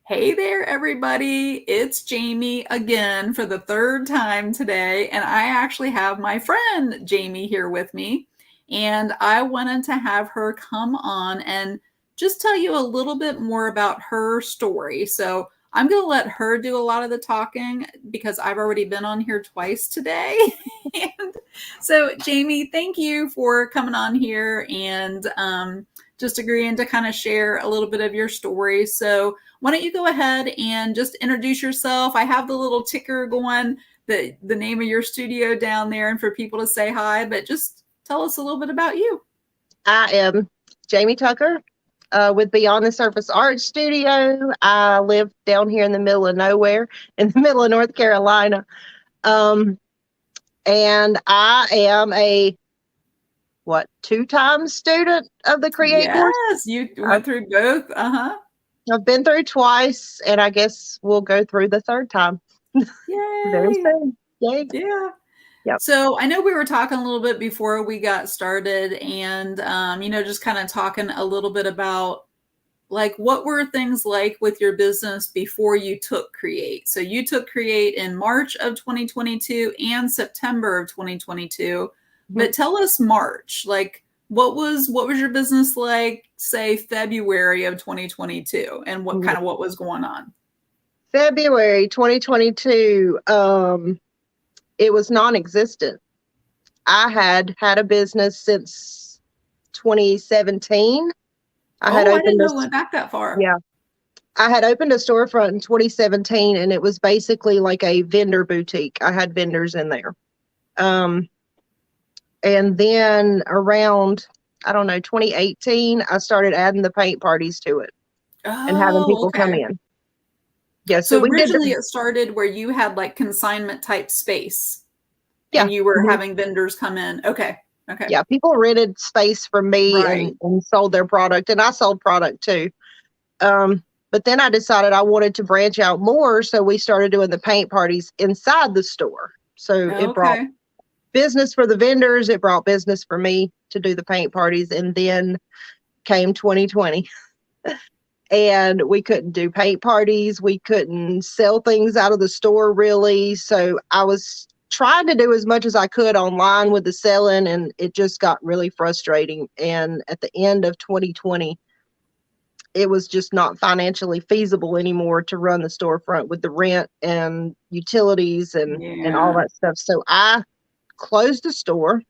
Hey there, everybody. It's Jamie again for the third time today. And I actually have my friend Jamie here with me. And I wanted to have her come on and just tell you a little bit more about her story. So I'm going to let her do a lot of the talking because I've already been on here twice today. And so, Jamie, thank you for coming on here and just agreeing to kind of share a little bit of your story. So, why don't you go ahead and just introduce yourself? I have the little ticker going, the name of your studio down there, and for people to say hi, but just tell us a little bit about you. I am Jamie Tucker with Beyond the Surface Art Studio. I live down here in the middle of nowhere, in the middle of North Carolina. And I am a two-time student of the Create course. Yes, you I've, went through both. Uh-huh. I've been through twice, and I guess we'll go through the third time very Yay. soon. Yay. Yeah. Yep. So I know we were talking a little bit before we got started and, just kind of talking a little bit about like what were things like with your business before you took Create? So you took Create in March of 2022 and September of 2022. Mhm. But tell us March, like what was your business like, say February of 2022 and what was going on? February 2022, it was non-existent. I had a business since 2017. I had Oh, I didn't opened a know it went back that far. Yeah, I had opened a storefront in 2017, and it was basically like a vendor boutique. I had vendors in there. Um, and then around, I don't know, 2018, I started adding the paint parties to it and having Oh, people come okay. in. Yeah, so So we did originally the, it started where you had like consignment type space yeah. and you were Mhm. having vendors come in. Okay. Okay. Yeah, people rented space from me Right. and sold their product, and I sold product too. Um, but then I decided I wanted to branch out more, so we started doing the paint parties inside the store. So it brought Okay. business for the vendors, it brought business for me to do the paint parties, and then came 2020. And we couldn't do paint parties, we couldn't sell things out of the store really. So I was trying to do as much as I could online with the selling, and it just got really frustrating. And at the end of 2020, it was just not financially feasible anymore to run the storefront with the rent and utilities and all Yeah. that stuff. So I closed the store,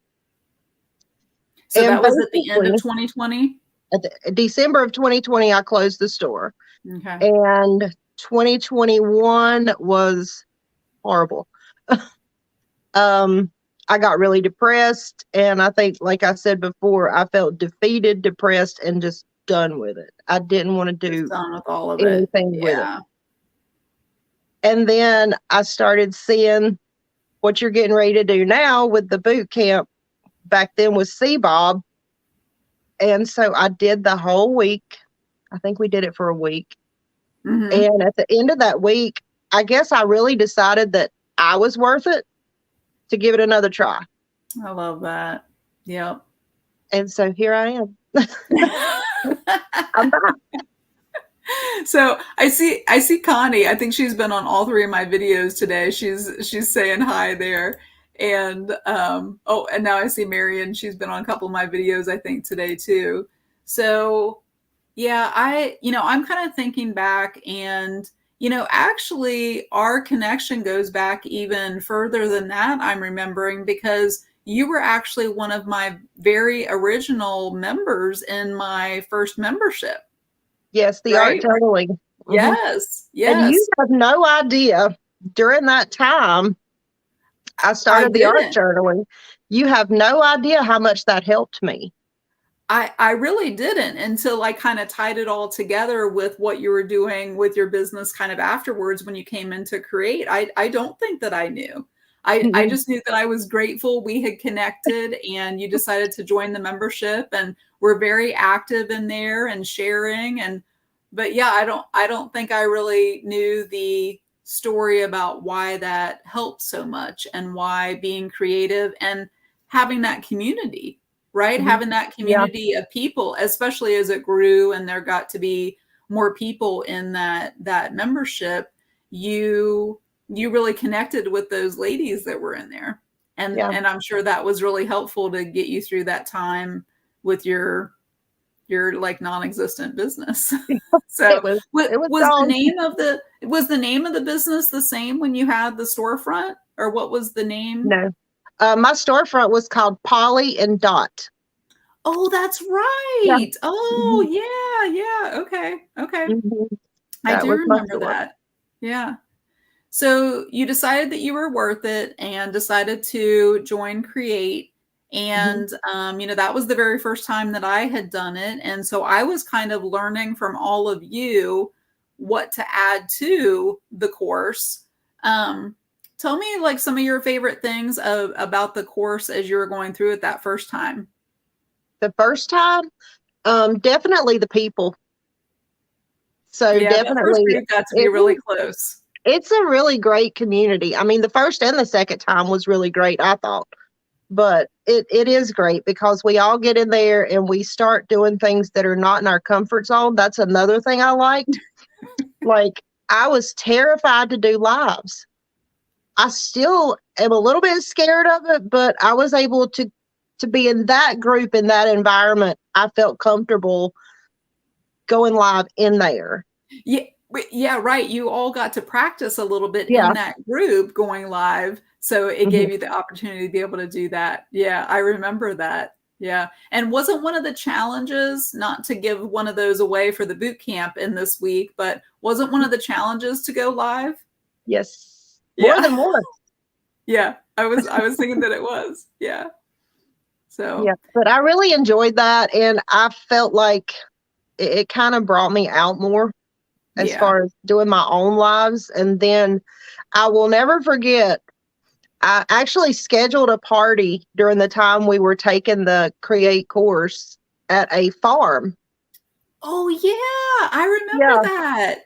So and that was at the end of basically 2020. at December of 2020, I closed the store. Okay. And 2021 was horrible. um, I got really depressed, and I think, like I said before, I felt defeated, depressed, and just done with it. I didn't want to Just do done with all of it. anything with it. Yeah. And then I started seeing what you're getting ready to do now with the boot camp. Back then was CBOB. And so I did the whole week. I think we did it for a week. Mm-hmm. And at the end of that week, I guess I really decided that I was worth it to give it another try. I love that. Yep. And so here I am. I'm back. So I see Connie. I think she's been on all three of my videos today. She's saying hi there. And oh, and now I see Marion. She's been on a couple of my videos, I think, today too. So yeah, I'm kind of thinking back and actually our connection goes back even further than that, I'm remembering, because you were actually one of my very original members in my first membership, Yes, the art right? journaling. Mhm. Yes, And you yes. have no idea, during that time, I I started the art didn't. journaling. You have no idea how much that helped me. I really didn't until I kind of tied it all together with what you were doing with your business kind of afterwards when you came in to create. I don't think that I knew. I Mhm. just knew that I was grateful we had connected and you decided to join the membership and we're very active in there and sharing and but yeah, I don't think I really knew the story about why that helps so much and why being creative and having that community, right? Mhm. Having that Yeah. community of people, especially as it grew and there got to be more people in that membership, you really connected with those ladies that were in there. Yeah. And I'm sure that was really helpful to get you through that time with your like non-existent business. It So was it was was the gone. name of the business the same when you had the storefront, or what was the name? No. My storefront was called Polly and Dot. Oh, that's Yeah. right. Mhm. Oh, yeah, yeah. Okay, okay. Mhm. I That do was my remember store. that. Yeah. So you decided that you were worth it and decided to join Create. Mhm. And, that was the very first time that I had done it. And so I was kind of learning from all of you what to add to the course. Um, Tell me like some of your favorite things about the course as you were going through it that first time. The first time, definitely the people. So Yeah, that first definitely group got to be it really was close. it's a really great community. I mean, the first and the second time was really great, I thought. But it is great because we all get in there and we start doing things that are not in our comfort zone. That's another thing I liked. Like, I was terrified to do lives. I still am a little bit scared of it, but I was able to be in that group, in that environment. I felt comfortable going live in there. Yeah, yeah, right. You all got to practice a little bit in Yeah. that group going live, so it Mhm. gave you the opportunity to be able to do that. Yeah, I remember that. Yeah. And wasn't one of the challenges, not to give one of those away for the boot camp in this week, but wasn't one of the challenges to go live? Yes. More Yeah. than once. Yeah. I was thinking that it was. Yeah. So, Yeah. But I really enjoyed that. And I felt like it kind of brought me out more as yeah. far as doing my own lives. And then I will never forget, I actually scheduled a party during the time we were taking the Create course at a farm. Oh, yeah. I remember Yeah. that.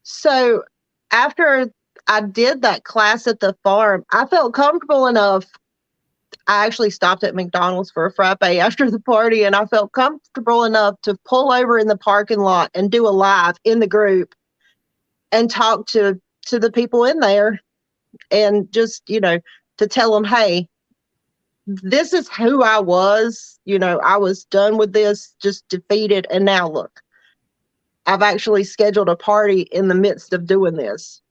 So after I did that class at the farm, I felt comfortable enough. I actually stopped at McDonald's for a frappe after the party, and I felt comfortable enough to pull over in the parking lot and do a live in the group and talk to the people in there, and just, to tell them, hey, this is who I was. I was done with this, just defeated, and now look, I've actually scheduled a party in the midst of doing this.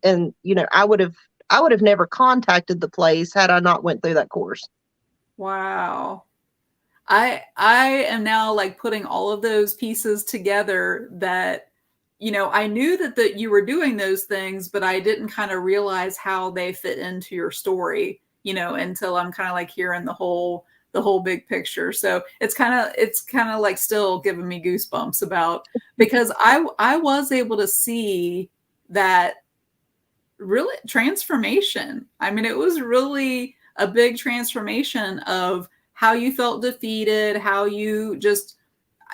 And I would have never contacted the place had I not went through that course. Wow. I am now like putting all of those pieces together that I knew that you were doing those things, but I didn't kind of realize how they fit into your story, until I'm kind of like hearing the whole big picture. So it's kind of like still giving me goosebumps about, because I was able to see that really transformation. I mean, it was really a big transformation of how you felt defeated, how you just,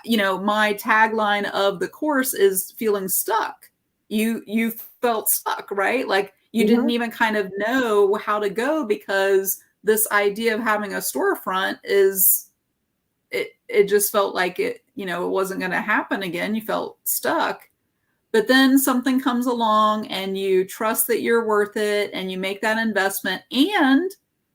my tagline of the course is feeling stuck. You felt stuck, right? Like you didn't Hmm. even kind of know how to go, because this idea of having a storefront is, it just felt like it wasn't going to happen again. You felt stuck. But then something comes along and you trust that you're worth it and you make that investment. And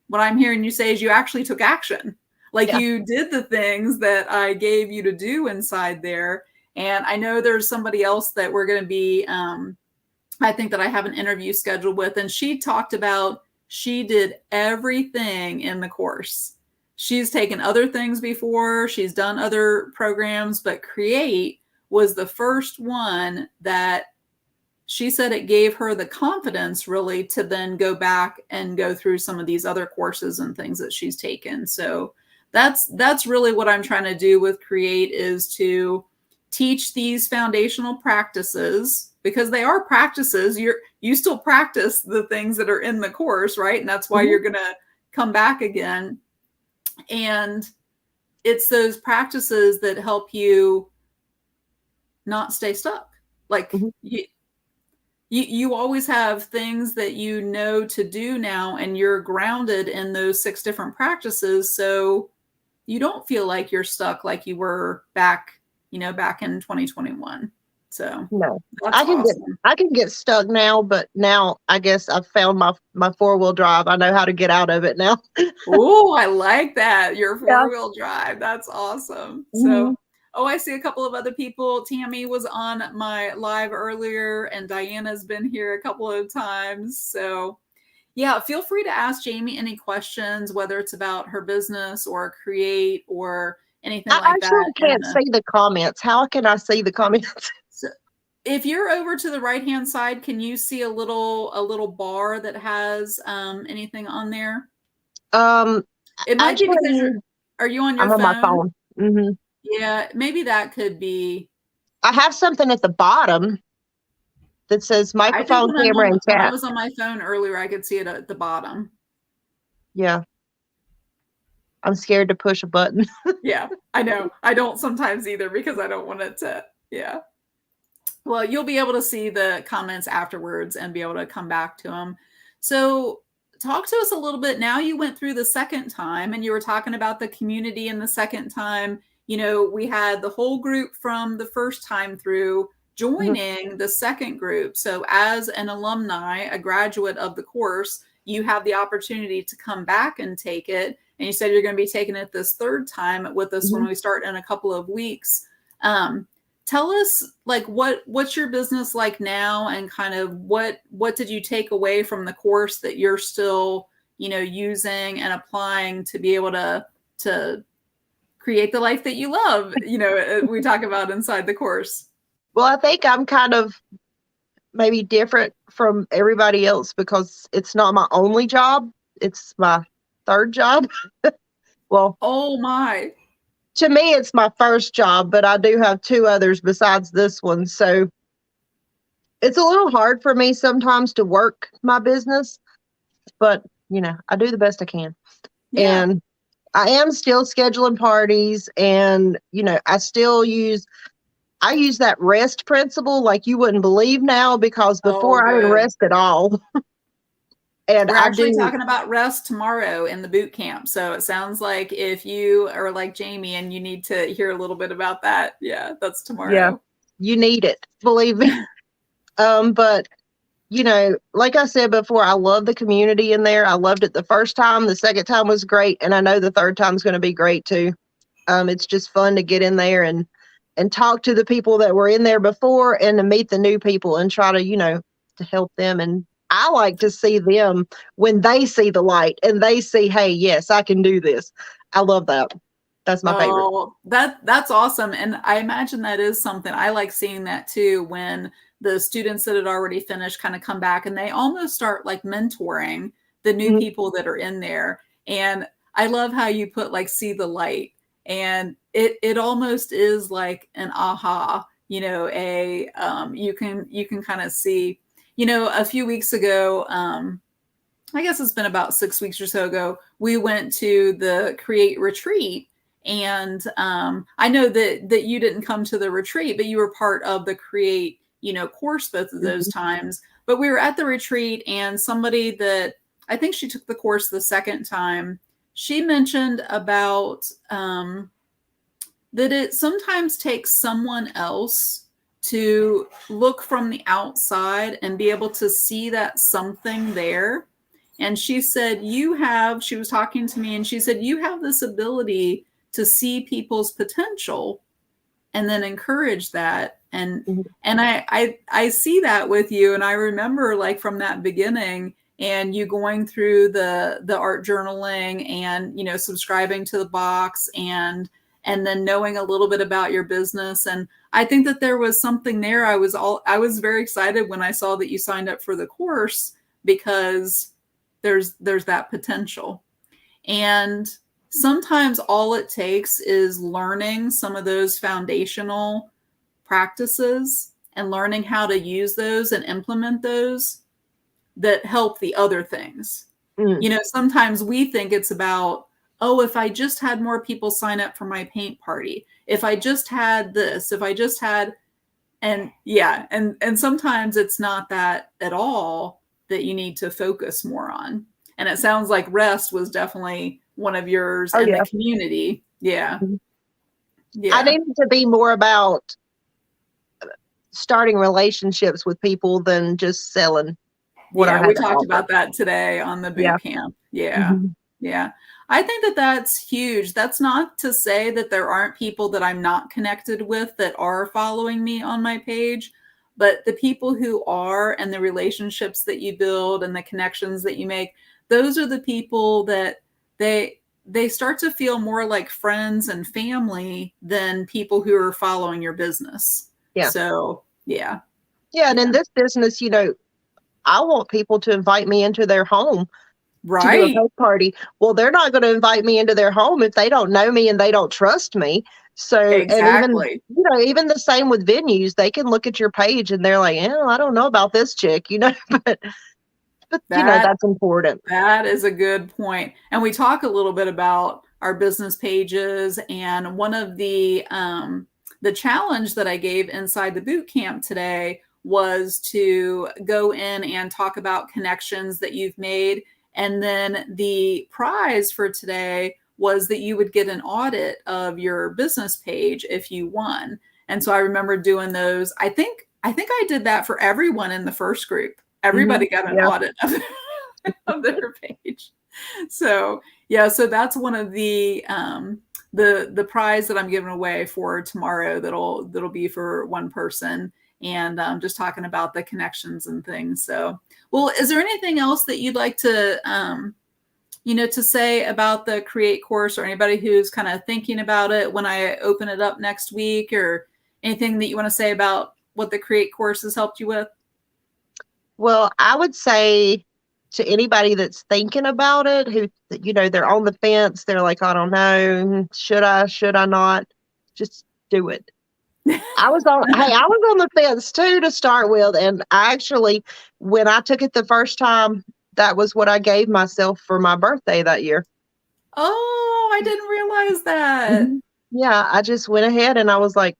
what I'm hearing you say is you actually took action. Like Yeah. you did the things that I gave you to do inside there. And I know there's somebody else that we're going to be, I think that I have an interview scheduled with, and she talked about she did everything in the course. She's taken other things before, she's done other programs, but Create was the first one that she said it gave her the confidence really to then go back and go through some of these other courses and things that she's taken. So that's really what I'm trying to do with Create, is to teach these foundational practices, because they are practices. You still practice the things that are in the course, right? And that's why Hmm. you're going to come back again. And it's those practices that help you not stay stuck. Like Hmm. you always have things that you know to do now, and you're grounded in those 6 different practices, so you don't feel like you're stuck like you were back in 2021. So No, that's I can get awesome. I can get stuck now, but now I guess I've found my 4-wheel drive. I know how to get out of it now. Oh, I like that. Your Yeah. four-wheel drive. That's awesome. Hmm. So, oh, I see a couple of other people. Tammy was on my live earlier, and Diana's been here a couple of times. So, yeah, feel free to ask Jamie any questions, whether it's about her business or create or anything I like that. actually can't see the comments. How can I see the comments? So if you're over to the right hand side, can you see a little bar that has anything on there? Um, It might be because actually, are you on your I'm on my phone? phone. Hmm. Yeah, maybe that could be. I have something at the bottom that says I did microphone, camera, and when I chat. was on my phone earlier, I could see it at the bottom. Yeah, I'm scared to push a button. Yeah, I know. I don't sometimes either because I don't want it to. Yeah. Well, you'll be able to see the comments afterwards and be able to come back to them. So, talk to us a little bit. Now you went through the second time and you were talking about the community and the second time. You know, we had the whole group from the first time through Mhm. joining the second group. So, as an alumni, a graduate of the course, you have the opportunity to come back and take it. And you said you're going to be taking it this third time with us when Mhm. we start in a couple of weeks. Um, Tell us like what's your business like now, and kind of what did you take away from the course that you're still, you know, using and applying to be able to create the life that you love, you know, we talk about inside the course. Well, I think I'm kind of maybe different from everybody else because it's not my only job. It's my third job. Well, Oh my. to me, it's my first job, but I do have two others besides this one. So it's a little hard for me sometimes to work my business, but I do the best I can. Yeah. And I am still scheduling parties and I use that rest principle like you wouldn't believe now because Oh, before I didn't good. rest at all. And We're I actually do, talking about rest tomorrow in the boot camp. So it sounds like if you are like Jamie and you need to hear a little bit about that, yeah, that's yeah, tomorrow. you need it, believe me. But like I said before, I love the community in there. I loved it the first time. The second time was great, and I know the third time's going to be great too. It's just fun to get in there and talk to the people that were in there before and to meet the new people and try to to help them. And I like to see them when they see the light and they see, hey, yes, I can do this. I love that. That's my favorite. Oh, that's awesome. And I imagine that is something I like seeing that too when the students that had already finished kind of come back and they almost start like mentoring the new Mhm. people that are in there. And I love how you put like see the light. And it almost is like an aha, you know, a you can kind of see, you know, a few weeks ago, I guess it's been about 6 weeks or so ago, we went to the Create retreat. And I know that you didn't come to the retreat, but you were part of the Create, you know, course both of those Mhm. times. But we were at the retreat, and somebody that I think she took the course the second time, she mentioned about that it sometimes takes someone else to look from the outside and be able to see that something there. And she said, she was talking to me and she said, you have this ability to see people's potential and then encourage that. Mhm. And I see that with you. And I remember like from that beginning and you going through the art journaling and, you know, subscribing to the box and then knowing a little bit about your business. And I think that there was something there. I was very excited when I saw that you signed up for the course because there's that potential. And sometimes all it takes is learning some of those foundational practices and learning how to use those and implement those that help the other things. Mm. You know, sometimes we think it's about, oh, if I just had more people sign up for my paint party, if I just had this, if I just had, and yeah, and sometimes it's not that at all that you need to focus more on. And it sounds like rest was definitely one of yours Oh and the yeah. community. Yeah. Mhm. I Yeah. needed to be more about starting relationships with people than just selling what I Yeah, we had to talked offer. about that today on the Yeah. boot camp. Yeah. Mhm. Yeah. I think that that's huge. That's not to say that there aren't people that I'm not connected with that are following me on my page, but the people who are and the relationships that you build and the connections that you make, those are the people that they start to feel more like friends and family than people who are following your business. Yeah. So, yeah. Yeah. And in Yeah. this business, I want people to invite me into their home to do a Right. poke party. Well, they're not going to invite me into their home if they don't know me and they don't trust me. So, and even, Exactly. even the same with venues, they can look at your page and they're like, "Yeah, I don't know about this chick," but That that's important. That is a good point. And we talk a little bit about our business pages. And one of the challenge that I gave inside the boot camp today was to go in and talk about connections that you've made. And then the prize for today was that you would get an audit of your business page if you won. And so I remember doing those. I think I did that for everyone in the first group. Hmm. Everybody got an Yeah. audit of of their page. So yeah, so that's one of the prize that I'm giving away for tomorrow. That'll be for one person, and just talking about the connections and things. So, well, is there anything else that you'd like to to say about the Create course, or anybody who's kind of thinking about it when I open it up next week, or anything that you want to say about what the Create course has helped you with? Well, I would say to anybody that's thinking about it, who, they're on the fence, they're like, I don't know, should I not? Just do it. I was on the fence too to start with. And I actually, when I took it the first time, that was what I gave myself for my birthday that year. Oh, I didn't realize that. Mhm. Yeah, I just went ahead and I was like,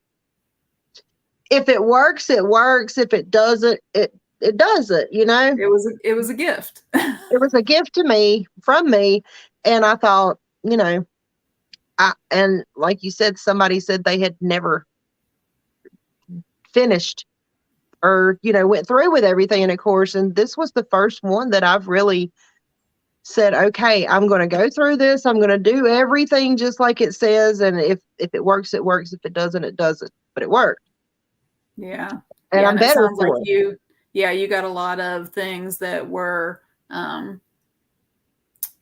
if it works, it works. If it doesn't, it doesn't, It was a gift. It was a gift to me from me. And I thought, and like you said, somebody said they had never finished or, went through with everything in a course. And this was the first one that I've really said, okay, I'm going to go through this. I'm going to do everything just like it says. And if it works, it works. If it doesn't, it doesn't. But it worked. Yeah. And Yeah, I'm and it better sounds like for it. you got a lot of things that were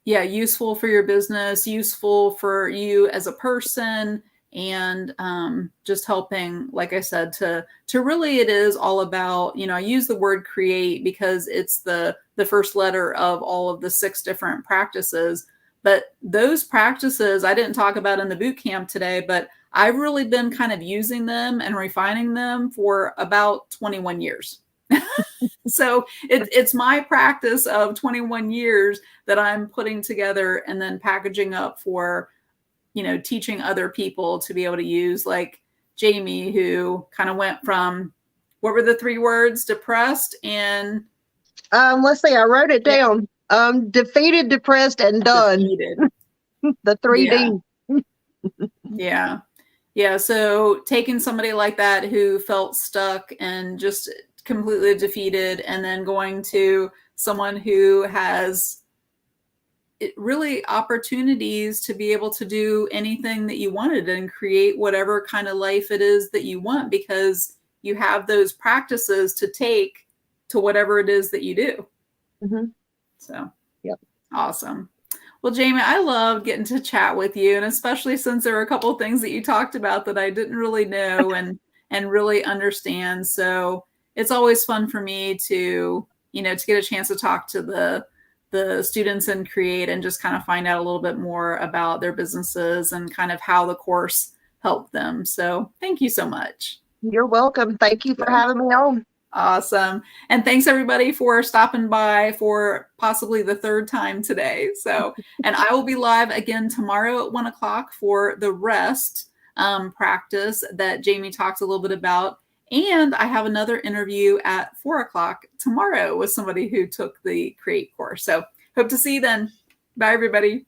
yeah, useful for your business, useful for you as a person, and just helping, like I said, to really, it is all about, I use the word create because it's the first letter of all of the 6 different practices. But those practices I didn't talk about in the boot camp today, but I've really been kind of using them and refining them for about 21 years. So it's my practice of 21 years that I'm putting together and then packaging up for, teaching other people to be able to use, like Jamie, who kind of went from, what were the 3 words? Depressed and Let's see, I wrote it yeah, down. Defeated, depressed, and done. defeated. The three Yeah. D. Yeah. Yeah. So taking somebody like that who felt stuck and just completely defeated, and then going to someone who has really opportunities to be able to do anything that you wanted and create whatever kind of life it is that you want, because you have those practices to take to whatever it is that you do. Hmm. So Yep. awesome. Well, Jamie, I love getting to chat with you, and especially since there were a couple of things that you talked about that I didn't really know and really understand. So it's always fun for me to, to get a chance to talk to the students and create and just kind of find out a little bit more about their businesses and kind of how the course helped them. So thank you so much. You're welcome. Thank you for So having me on. awesome. And thanks everybody for stopping by for possibly the 3rd time today. So, and I will be live again tomorrow at 1 o'clock for the rest practice that Jamie talked a little bit about. And I have another interview at 4 o'clock tomorrow with somebody who took the Create course. So hope to see you then. Bye, everybody.